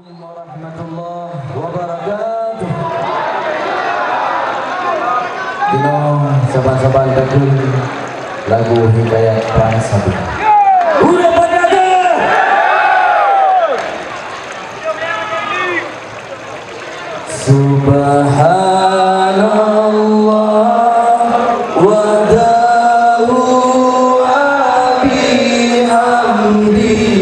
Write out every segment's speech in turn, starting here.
warahmatullahi wabarakatuh. Dino saban-saban tekun lagu hikayat bangsa. Udah pada Subhanallah wa dahu bihamdihi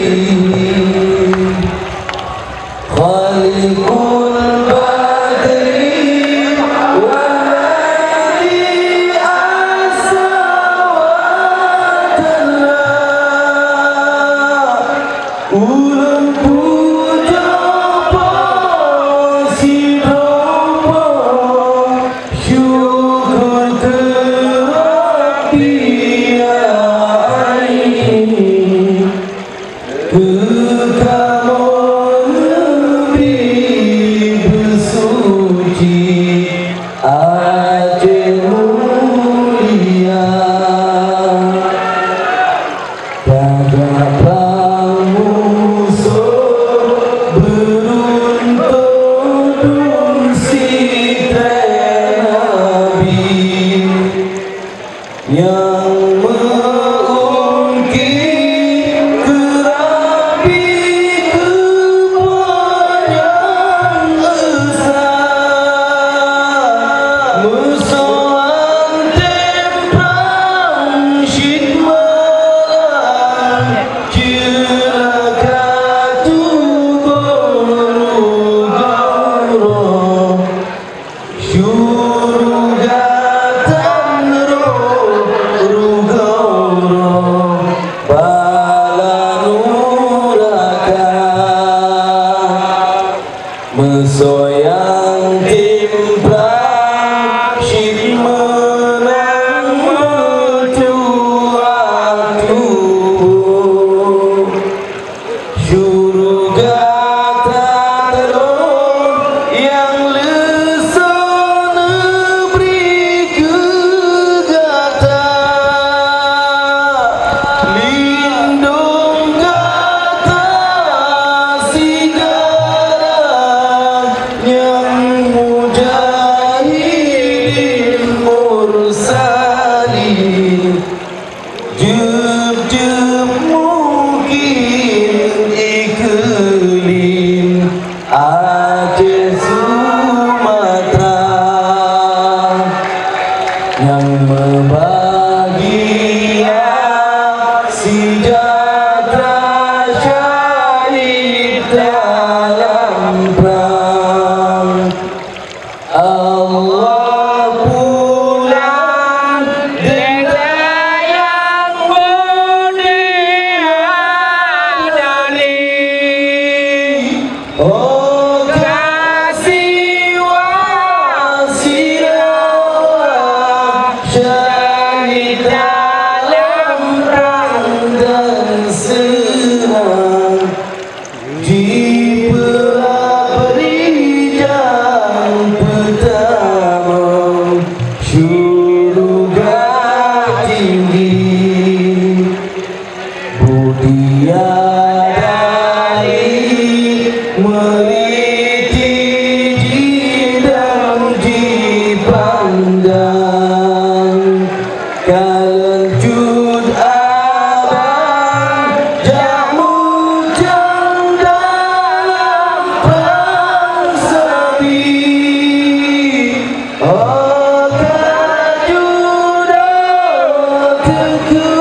khaliqul badri wa ladhi asa wa jalla ulun puja pasidopo syukur terapi aini yang mengungkit terapi kebanyakan esah musuhan temprang syidman cirakatu guru gaurah syurugatan mesoyang timpang syid menang metuatu syuruga terong yang lesan beri kegata lindung gata sigara yang mujahidin mursalin jeb-jeb mungkin iklim Aceh Sumatera yang membahagia sejahtera syahid dalam perang. Allah pulang dengan yang mulia. Oh kasih wasilah syahid dalam perang dan serang di perijang pertama syurga tinggi budidaya meliti jidam dipandang kalanjut abang jamu jam dalam perang sepi oh kajudah teguh